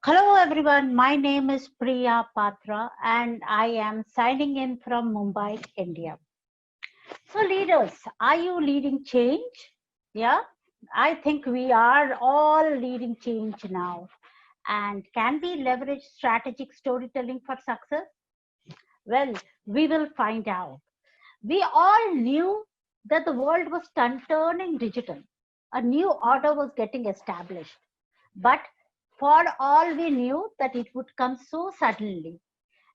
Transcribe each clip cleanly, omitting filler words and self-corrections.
Hello everyone, my name is Priya Patra and I am signing in from Mumbai, India. So leaders, are you leading change? Yeah, I think we are all leading change now. And can we leverage strategic storytelling for success? Well, we will find out. We all knew that the world was turning digital. A new order was getting established. But for all we knew that it would come so suddenly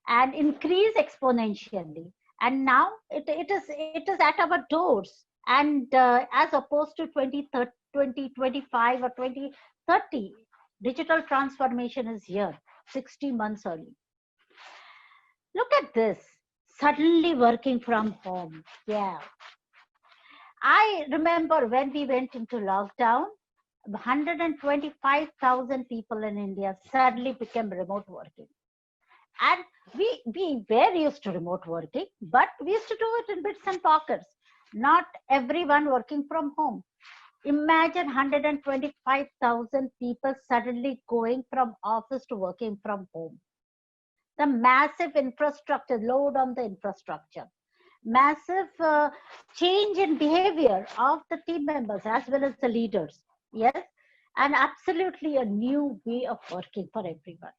and increase exponentially. And now it is at our doors. And as opposed to 2025 or 2030, digital transformation is here 60 months early. Look at this, suddenly working from home. Yeah. I remember when we went into lockdown, 125,000 people in India suddenly became remote working. And we were used to remote working, but we used to do it in bits and pockets. Not everyone working from home. Imagine 125,000 people suddenly going from office to working from home. The massive infrastructure, load on the infrastructure, massive change in behavior of the team members as well as the leaders. Yes, and absolutely a new way of working for everyone.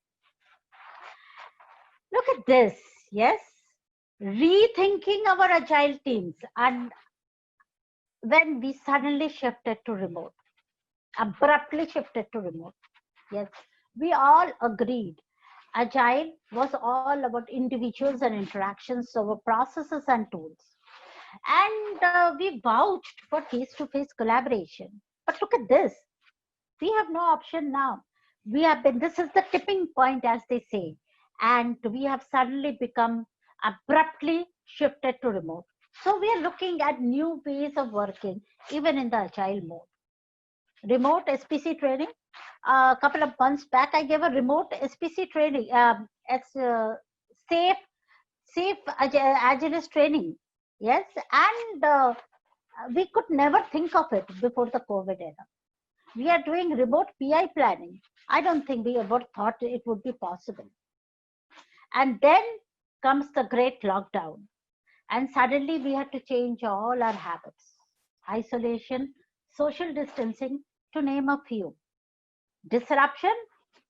Look at this. Yes, rethinking our agile teams. And when we suddenly shifted to remote, abruptly shifted to remote, yes, we all agreed agile was all about individuals and interactions over processes and tools. And we vouched for face to face collaboration. But look at this, we have no option now. This is the tipping point, as they say, and we have suddenly become abruptly shifted to remote. So we are looking at new ways of working, even in the agile mode. Remote SPC training. A couple of months back, I gave a remote SPC training. It's safe, agilist training. Yes, and we could never think of it before the COVID era. We are doing remote PI planning. I don't think we ever thought it would be possible. And then comes the great lockdown. And suddenly we had to change all our habits. Isolation, social distancing, to name a few. Disruption?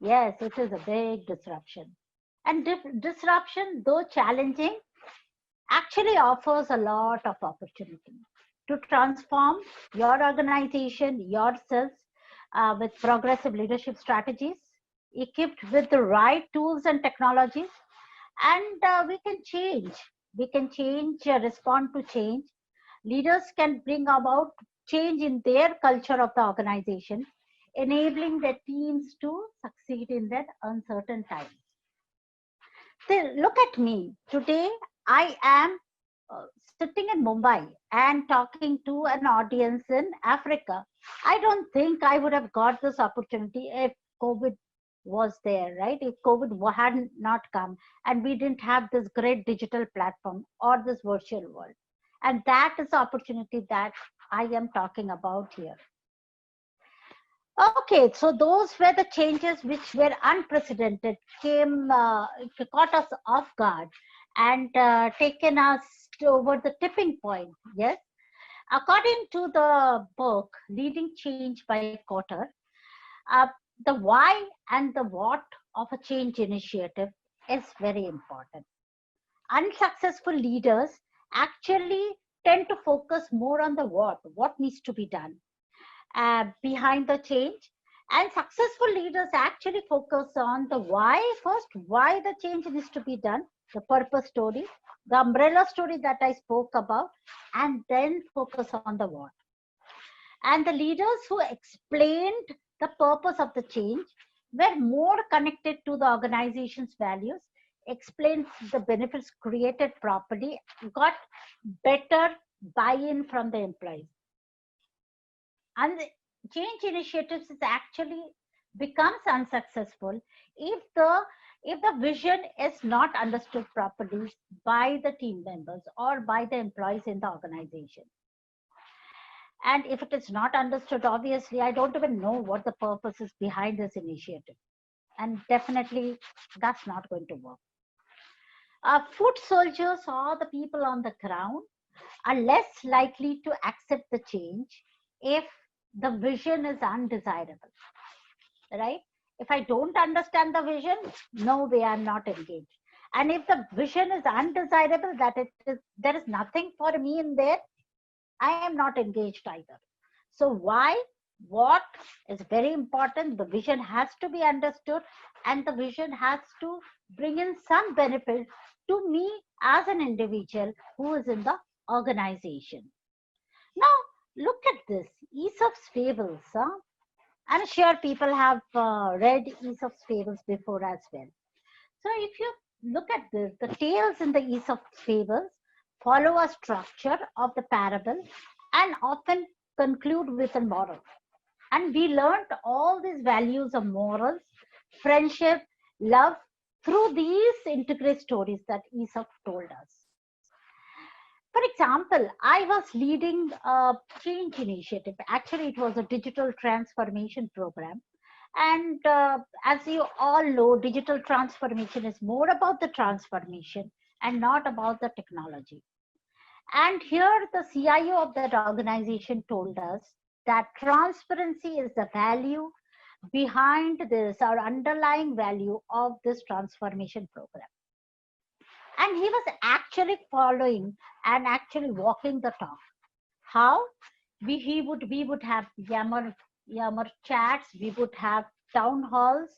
Yes, it is a big disruption. And disruption, though challenging, actually offers a lot of opportunity to transform your organization, yourselves, with progressive leadership strategies, equipped with the right tools and technologies, and we can change. We can change, respond to change. Leaders can bring about change in their culture of the organization, enabling their teams to succeed in their uncertain times. Look at me. Today, I am sitting in Mumbai and talking to an audience in Africa. I don't think I would have got this opportunity if COVID was there, right? If COVID had not come and we didn't have this great digital platform or this virtual world. And that is the opportunity that I am talking about here. Okay, so those were the changes which were unprecedented, caught us off guard, and taken us over the tipping point. Yes, according to the book Leading Change by Kotter, uh, the why and the what of a change initiative is very important. Unsuccessful leaders actually tend to focus more on the what needs to be done behind the change. And successful leaders actually focus on the why first, why the change needs to be done, the purpose story, the umbrella story that I spoke about, and then focus on the what. And the leaders who explained the purpose of the change were more connected to the organization's values, explained the benefits created properly, got better buy-in from the employees. And change initiatives is actually becomes unsuccessful if the vision is not understood properly by the team members or by the employees in the organization. And if it is not understood, obviously I don't even know what the purpose is behind this initiative. And definitely that's not going to work. Foot soldiers or the people on the ground are less likely to accept the change if the vision is undesirable, right? If I don't understand the vision, no way, I'm not engaged. And if the vision is undesirable, that there is nothing for me in there, I am not engaged either. So why? What is very important, the vision has to be understood, and the vision has to bring in some benefit to me as an individual who is in the organization. Now, look at this, Aesop's fables. I'm sure people have read Aesop's fables before as well. So if you look at this, the tales in the Aesop's fables follow a structure of the parable and often conclude with a moral. And we learned all these values of morals, friendship, love through these integrated stories that Aesop told us. For example, I was leading a change initiative. Actually, it was a digital transformation program. And as you all know, digital transformation is more about the transformation and not about the technology. And here, the CIO of that organization told us that transparency is the value behind this, or underlying value of this transformation program. And he was actually following and actually walking the talk. How? We would have Yammer chats, we would have town halls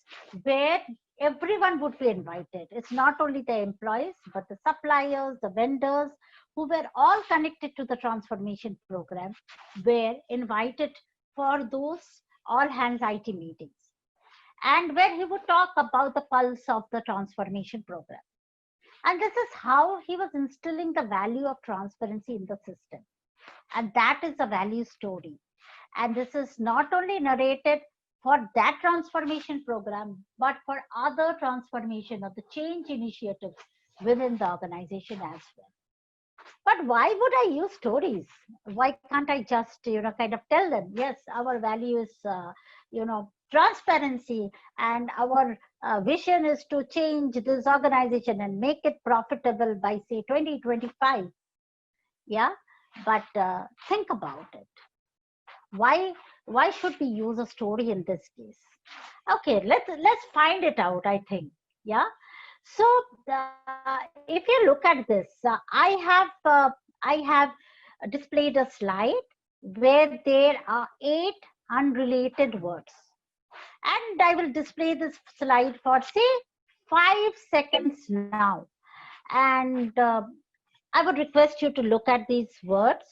where everyone would be invited. It's not only the employees, but the suppliers, the vendors, who were all connected to the transformation program, were invited for those all hands IT meetings. And where he would talk about the pulse of the transformation program. And this is how he was instilling the value of transparency in the system. And that is a value story. And this is not only narrated for that transformation program, but for other transformation of the change initiatives within the organization as well. But why would I use stories? Why can't I just, kind of tell them, yes, our value is, transparency, and our vision is to change this organization and make it profitable by, say, 2025. Yeah, but think about it. Why should we use a story in this case? Okay, let's find it out, I think. Yeah. So if you look at this, I have displayed a slide where there are 8 unrelated words, and I will display this slide for, say, 5 seconds now. And I would request you to look at these words,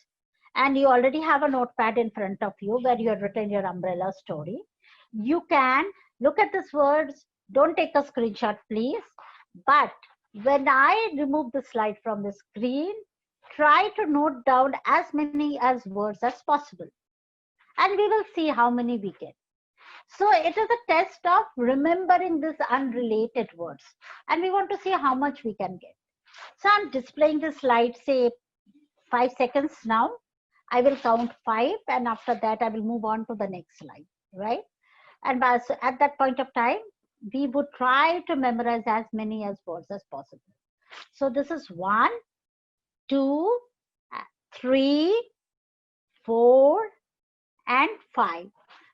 and you already have a notepad in front of you where you have written your umbrella story. You can look at these words. Don't take a screenshot, please. But when I remove the slide from the screen, try to note down as many as words as possible. And we will see how many we get. So it is a test of remembering these unrelated words. And we want to see how much we can get. So I'm displaying the slide, say, 5 seconds now. I will count 5, and after that, I will move on to the next slide, right? And at that point of time, we would try to memorize as many as words as possible. So this is 1, 2, 3, 4, and 5.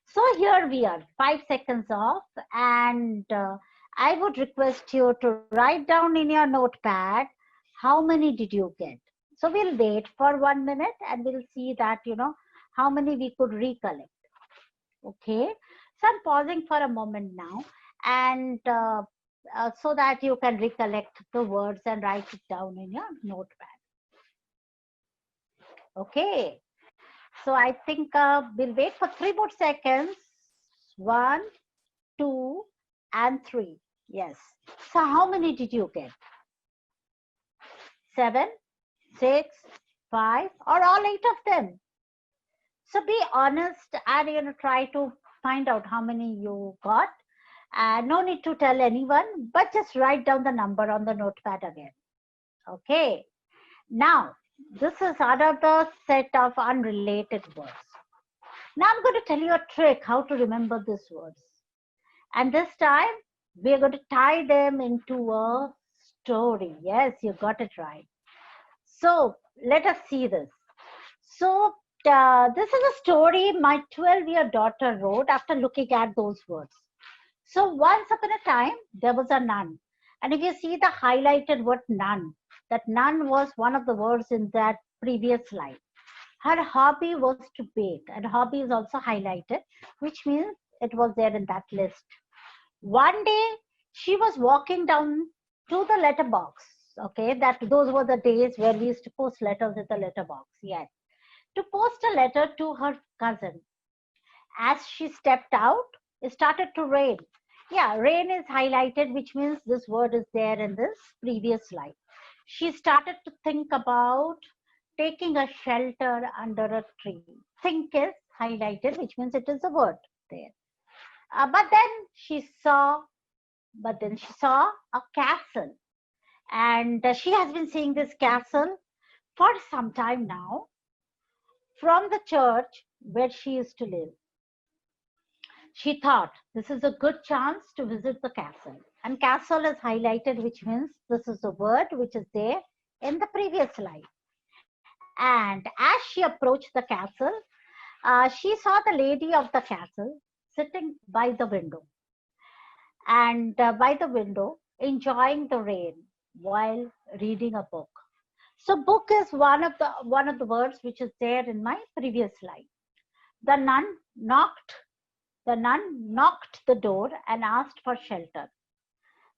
So here we are, 5 seconds off, and I would request you to write down in your notepad how many did you get. So we'll wait for 1 minute and we'll see that, how many we could recollect. Okay, so I'm pausing for a moment now, and so that you can recollect the words and write it down in your notepad. Okay, so I think we'll wait for 3 more seconds. 1, 2, and 3. Yes. So how many did you get? 7, 6, 5, or all 8 of them? So be honest and try to find out how many you got. No need to tell anyone, but just write down the number on the notepad again. Okay. Now, this is another set of unrelated words. Now I'm going to tell you a trick how to remember these words. And this time, We are going to tie them into a story. Yes, you got it right. So let us see this. So this is a story my 12-year daughter wrote after looking at those words. So once upon a time, there was a nun. And if you see the highlighted word nun, that nun was one of the words in that previous line. Her hobby was to bake, and hobby is also highlighted, which means it was there in that list. One day, she was walking down to the letterbox. Okay, that those were the days where we used to post letters in the letterbox. Yes, to post a letter to her cousin. As she stepped out, it started to rain. Yeah, rain is highlighted, which means this word is there in this previous slide. She started to think about taking a shelter under a tree. Think is highlighted, which means it is a word there. But then she saw a castle, and she has been seeing this castle for some time now from the church where she used to live. She thought this is a good chance to visit the castle. And castle is highlighted, which means this is a word which is there in the previous slide. And as she approached the castle, she saw the lady of the castle sitting by the window. And by the window, enjoying the rain while reading a book. So book is one of the words which is there in my previous slide. The nun knocked The nun knocked the door and asked for shelter.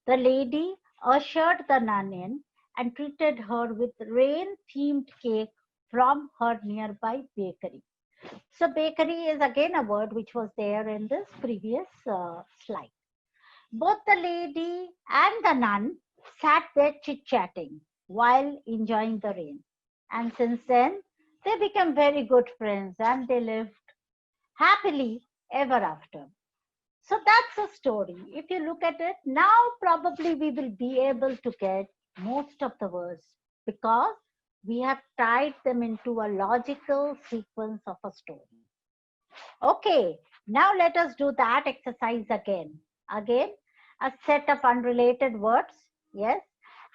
The lady ushered the nun in and treated her with rain-themed cake from her nearby bakery. So bakery is again a word which was there in this previous slide. Both the lady and the nun sat there chit-chatting while enjoying the rain. And since then, they became very good friends and they lived happily ever after. So that's a story. If you look at it, now probably we will be able to get most of the words because we have tied them into a logical sequence of a story. Okay, now let us do that exercise again. Again, a set of unrelated words. Yes,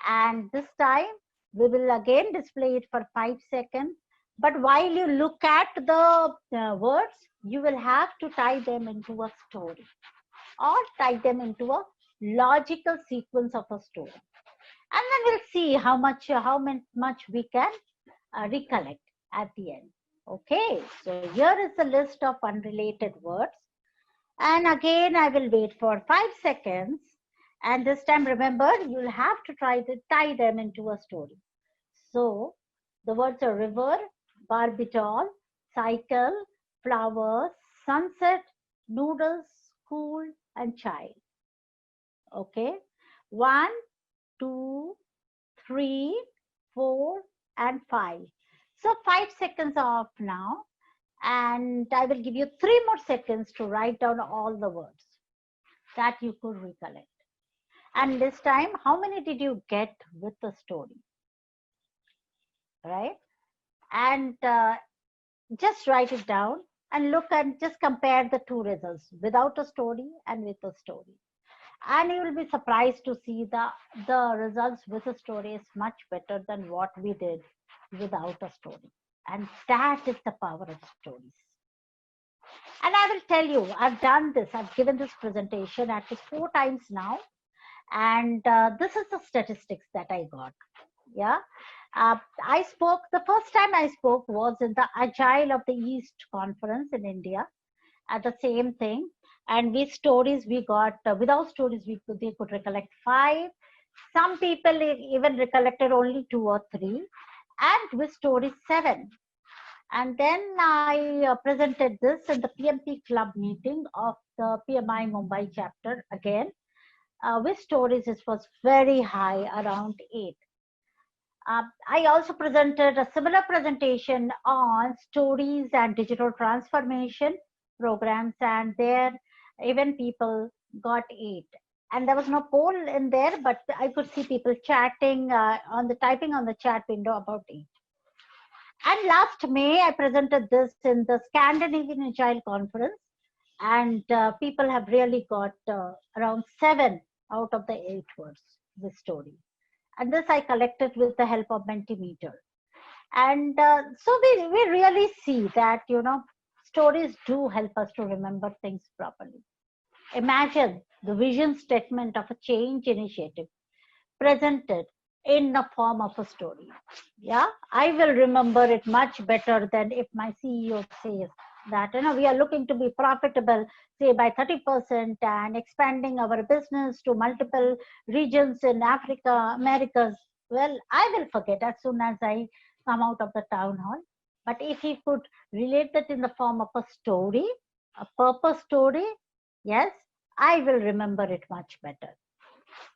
and this time we will again display it for 5 seconds. But while you look at the words, you will have to tie them into a story or tie them into a logical sequence of a story. And then we'll see how much we can recollect at the end. Okay, so here is the list of unrelated words. And again, I will wait for 5 seconds. And this time, remember, you'll have to try to tie them into a story. So the words are river, barbital, cycle, flowers, sunset, noodles, school, and child. Okay, 1, 2, 3, 4, and 5. So 5 seconds off now, and I will give you 3 more seconds to write down all the words that you could recollect. And this time, how many did you get with the story? Right? And just write it down and look and just compare the two results without a story and with a story. And you will be surprised to see the results with a story is much better than what we did without a story. And that is the power of stories. And I will tell you, I've done this, I've given this presentation at least 4 times now. And this is the statistics that I got. Yeah. The first time I spoke was in the Agile of the East conference in India at the same thing. And with stories, we got, without stories, they could recollect 5. Some people even recollected only 2 or 3. And with stories, 7. And then I presented this in the PMP club meeting of the PMI Mumbai chapter again. With stories, it was very high, around 8. I also presented a similar presentation on stories and digital transformation programs, and there even people got 8. And there was no poll in there, but I could see people chatting typing on the chat window about 8. And last May, I presented this in the Scandinavian Agile Conference, and people have really got around 7 out of the 8 words, the story. And this I collected with the help of Mentimeter. And so we really see that, stories do help us to remember things properly. Imagine the vision statement of a change initiative presented in the form of a story. Yeah, I will remember it much better than if my CEO says that, we are looking to be profitable, say by 30% and expanding our business to multiple regions in Africa, Americas. Well, I will forget as soon as I come out of the town hall. But if he could relate that in the form of a story, a purpose story, yes, I will remember it much better.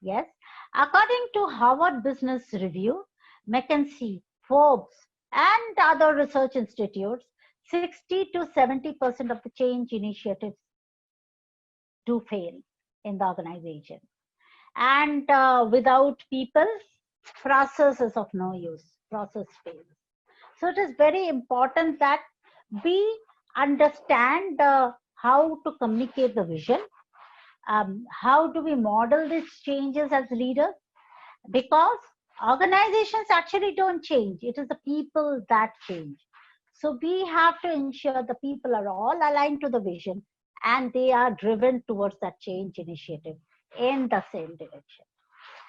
Yes. According to Harvard Business Review, McKinsey, Forbes, and other research institutes, 60 to 70% of the change initiatives do fail in the organization. And without people, process is of no use. Process fails. So it is very important that we understand how to communicate the vision. How do we model these changes as leaders? Because organizations actually don't change, it is the people that change. So we have to ensure the people are all aligned to the vision and they are driven towards that change initiative in the same direction.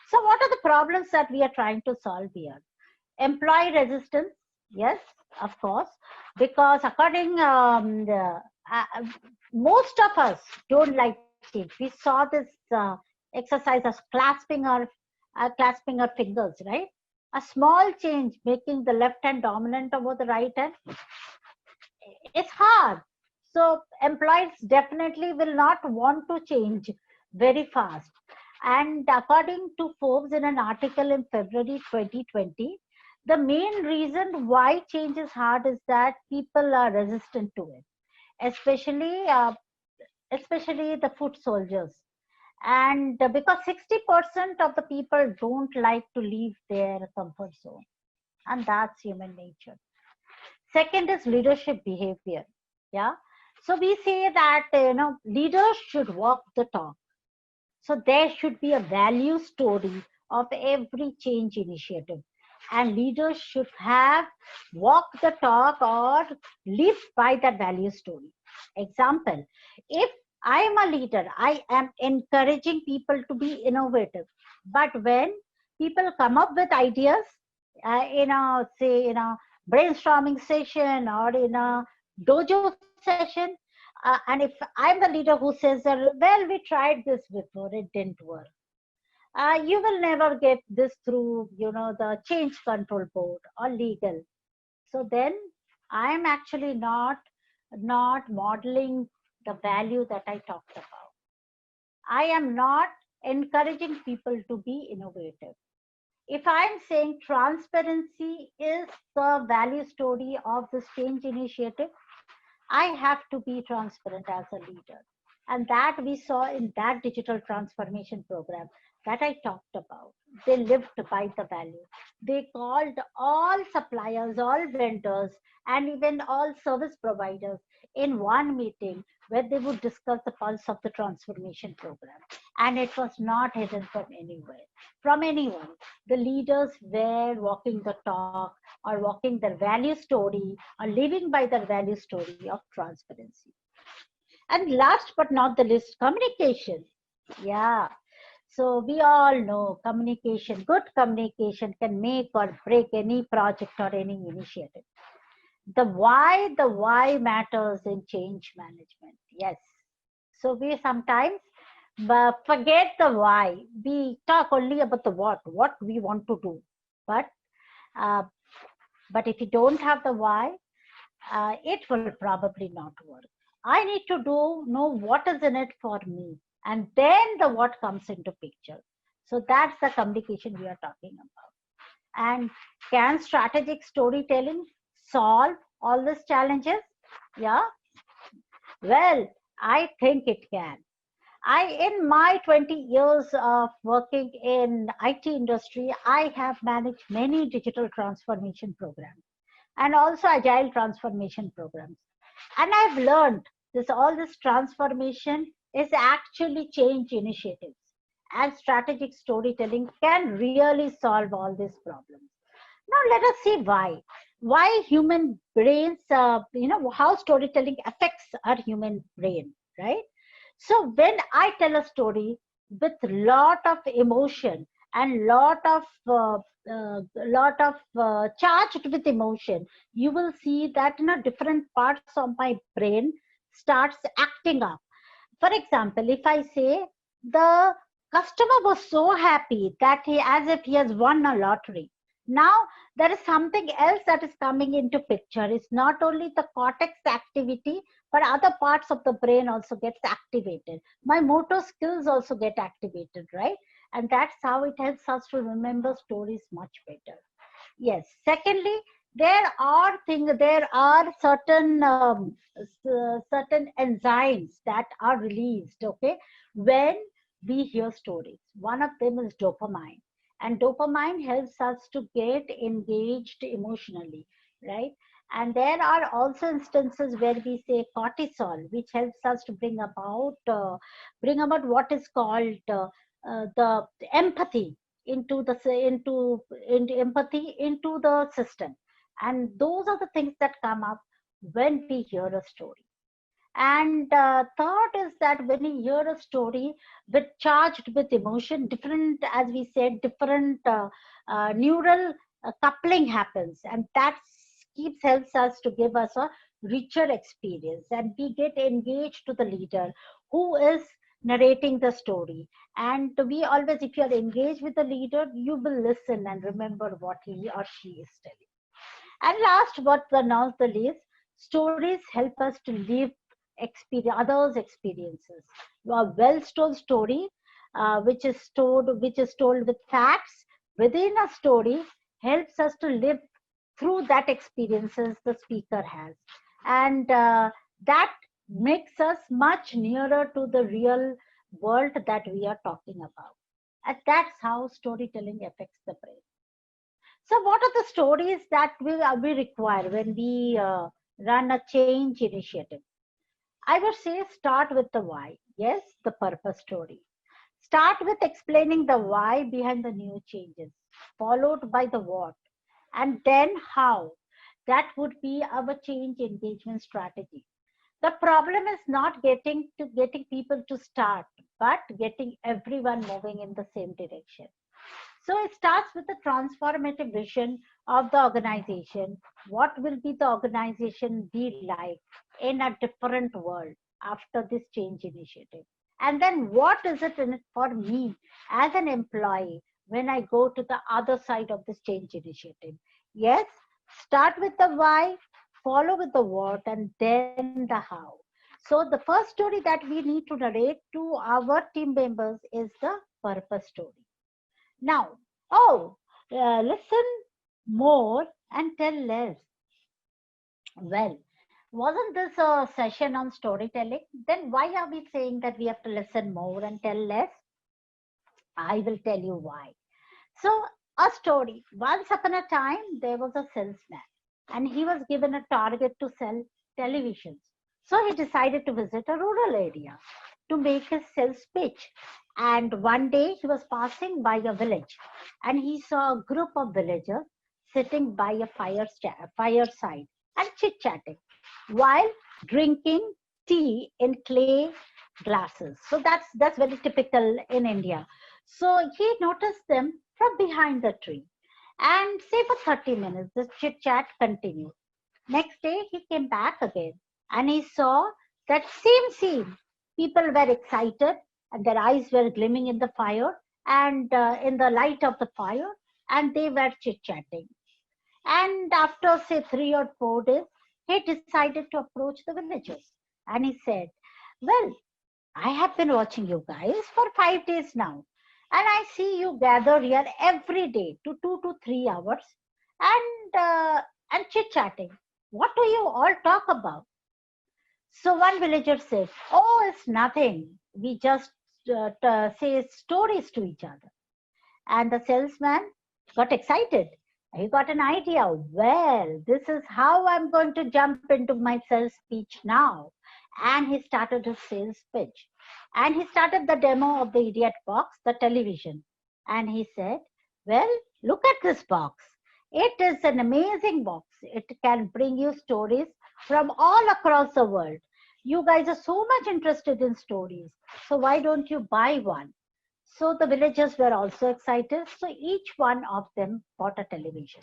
So what are the problems that we are trying to solve here? Employee resistance, yes, of course, because according most of us don't like change. We saw this exercise as clasping our fingers, right? A small change making the left hand dominant over the right hand, it's hard. So employees definitely will not want to change very fast. And according to Forbes in an article in February 2020, the main reason why change is hard is that people are resistant to it, especially the foot soldiers. And because 60% of the people don't like to leave their comfort zone, and that's human nature. Second is leadership behavior. Yeah. So we say that, leaders should walk the talk. So there should be a value story of every change initiative. And leaders should have walk the talk or live by that value story. Example, if I am a leader, I am encouraging people to be innovative. But when people come up with ideas in a brainstorming session or in a dojo session, and if I'm the leader who says, well, we tried this before, it didn't work. You will never get this through, the change control board or legal. So then I'm actually not modeling the value that I talked about. I am not encouraging people to be innovative. If I'm saying transparency is the value story of this change initiative, I have to be transparent as a leader. And that we saw in that digital transformation program that I talked about. They lived by the value. They called all suppliers, all vendors, and even all service providers in one meeting where they would discuss the pulse of the transformation program. And it was not hidden from anywhere, from anyone. The leaders were walking the talk or walking their value story or living by their value story of transparency. And last but not the least, communication. Yeah. So we all know communication, good communication can make or break any project or any initiative. The why matters in change management. Yes. So we sometimes forget the why. We talk only about the what we want to do. But uh, but if you don't have the why, it will probably not work. I need to know what is in it for me, and then the what comes into picture. So that's the communication we are talking about. And can strategic storytelling solve all these challenges? Yeah. Well, I think it can. In my 20 years of working in IT industry, I have managed many digital transformation programs and also agile transformation programs. And I've learned all this transformation is actually change initiatives. and strategic storytelling can really solve all these problems. Now let us see why human brains, how storytelling affects our human brain, right? So when I tell a story with lot of emotion and charged with emotion, you will see that different parts of my brain starts acting up. For example, if I say the customer was so happy that he, as if he has won a lottery. Now there is something else that is coming into picture. It's not only the cortex activity, but other parts of the brain also gets activated. My motor skills also get activated, right? And that's how it helps us to remember stories much better. Yes. Secondly, there are certain enzymes that are released. Okay, when we hear stories, one of them is dopamine, and dopamine helps us to get engaged emotionally, right? And there are also instances where we say cortisol, which helps us to bring about what is called the empathy into empathy into the system. And those are the things that come up when we hear a story. And third is that when you hear a story with charged with emotion, different, as we said, different neural coupling happens, and that keeps helps us to give us a richer experience, and we get engaged to the leader who is narrating the story. And we always, if you are engaged with the leader, you will listen and remember what he or she is telling. And last but not the least, stories help us to live others' experiences. A well-told story, which is told with facts within a story, helps us to live through that experiences the speaker has, and that makes us much nearer to the real world that we are talking about. And that's how storytelling affects the brain. So, what are the stories that we require when we run a change initiative? I would say start with the why. Yes, the purpose story. Start with explaining the why behind the new changes, followed by the what, and then how. That would be our change engagement strategy. The problem is not getting people to start, but getting everyone moving in the same direction. So it starts with the transformative vision of the organization. What will be the organization be like in a different world after this change initiative? And then what is it in it for me as an employee when I go to the other side of this change initiative? Yes, start with the why, follow with the what, and then the how. So the first story that we need to narrate to our team members is the purpose story. Now, listen more and tell less. Well, wasn't this a session on storytelling? Then why are we saying that we have to listen more and tell less? I will tell you why. So, a story. Once upon a time, there was a salesman, and he was given a target to sell televisions. So, he decided to visit a rural area to make his sales pitch. And one day, he was passing by a village, and he saw a group of villagers sitting by a fireside and chit chatting while drinking tea in clay glasses. So that's very typical in India. So he noticed them from behind the tree. And say for 30 minutes, the chit chat continued. Next day, he came back again and he saw that same scene. People were excited and their eyes were gleaming in the fire and in the light of the fire, and they were chit chatting. And after, say, 3 or 4 days, he decided to approach the villagers. And he said, well, I have been watching you guys for 5 days now. And I see you gather here every day to 2 to 3 hours and chit chatting. What do you all talk about? So one villager said, oh, it's nothing. We just say stories to each other. And the salesman got excited. He got an idea. Well, this is how I'm going to jump into my sales speech now. and he started his sales pitch. And he started the demo of the Idiot Box, the television. And he said, well, look at this box. It is an amazing box. It can bring you stories from all across the world. You guys are so much interested in stories. So why don't you buy one? So the villagers were also excited. So each one of them bought a television.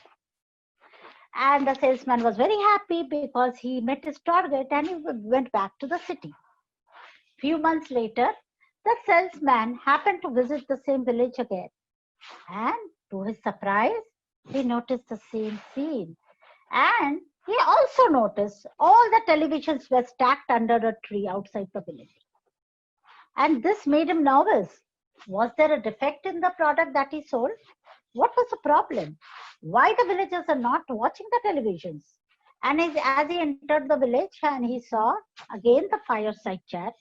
And the salesman was very happy because he met his target and he went back to the city. Few months later, the salesman happened to visit the same village again. And to his surprise, he noticed the same scene. And he also noticed all the televisions were stacked under a tree outside the village. And this made him nervous. Was there a defect in the product that he sold? What was the problem? Why the villagers are not watching the televisions? And as he entered the village and he saw again the fireside chat,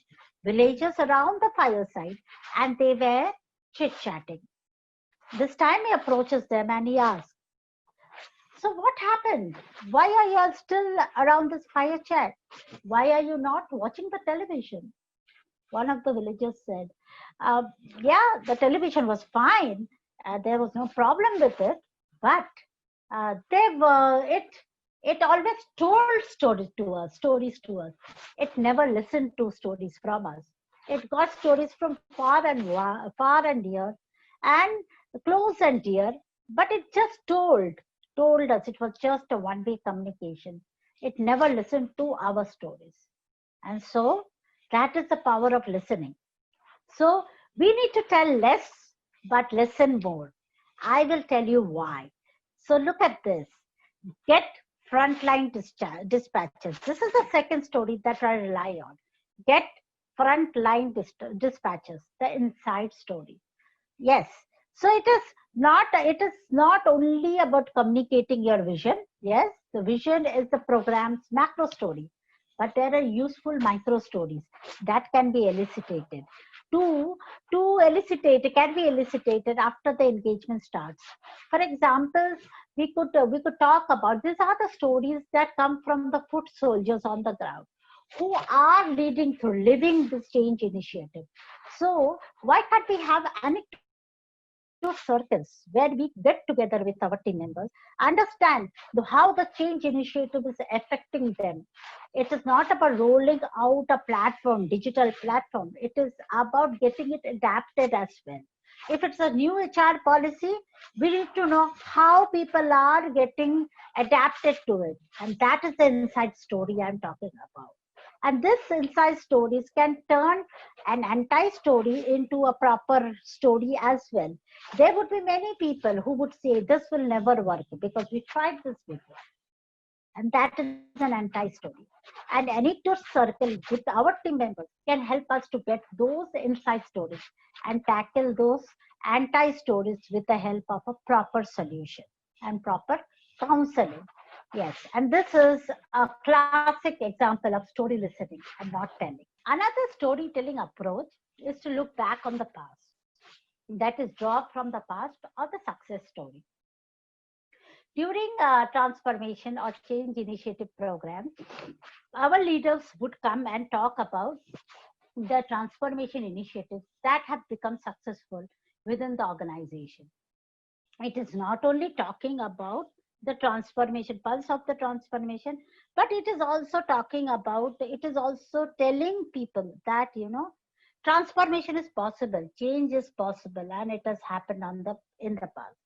villagers around the fireside, and they were chit-chatting. This time he approaches them and he asks, so what happened? Why are you all still around this fire chat? Why are you not watching the television? One of the villagers said, yeah, the television was fine. There was no problem with it, but it always told stories to us. It never listened to stories from us. It got stories from far and near, and close and dear, but it just told us. It was just a one-way communication. It never listened to our stories. And so that is the power of listening. So we need to tell less, but listen more. I will tell you why. So look at this. Get frontline dispatches. This is the second story that I rely on. Get frontline dispatches, the inside story. Yes. So it is not only about communicating your vision. Yes, the vision is the program's macro story, but there are useful micro stories that can be elicited. To elicitate, it can be elicited after the engagement starts. For example, we could talk about, these are the stories that come from the foot soldiers on the ground who are leading through living this change initiative. So why can't we have anecdote circles where we get together with our team members, understand how the change initiative is affecting them. It is not about rolling out a platform, digital platform. It is about getting it adapted as well. If it's a new HR policy, we need to know how people are getting adapted to it. And that is the inside story I'm talking about. And this inside stories can turn an anti-story into a proper story as well. There would be many people who would say this will never work because we tried this before. And that is an anti-story. And anecdote circle with our team members can help us to get those inside stories and tackle those anti-stories with the help of a proper solution and proper counseling. Yes, and this is a classic example of story listening and not telling. Another storytelling approach is to look back on the past. That is, draw from the past or the success story. During transformation or change initiative programs, our leaders would come and talk about the transformation initiatives that have become successful within the organization. It is not only talking about the transformation, pulse of the transformation, but it is also telling people that, transformation is possible, change is possible, and it has happened in the past.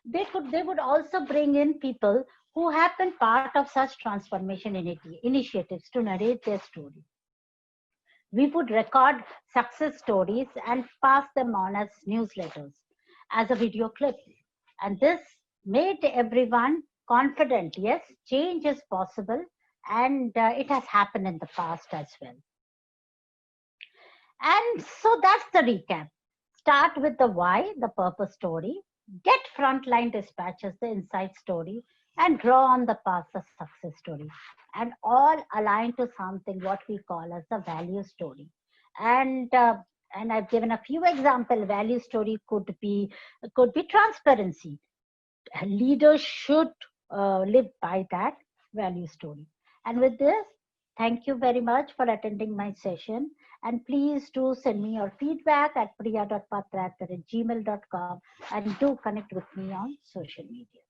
They would also bring in people who have been part of such transformation initiatives to narrate their story. We would record success stories and pass them on as newsletters, as a video clip. And this made everyone confident. Yes, change is possible, and it has happened in the past as well. And so that's the recap. Start with the why, the purpose story, get frontline dispatches, the inside story, and draw on the past, the success story, and all align to something what we call as the value story. And I've given a few examples. Value story could be transparency. Leaders should live by that value story. And with this, Thank you very much for attending my session. And please do send me your feedback at priya.patra@gmail.com and do connect with me on social media.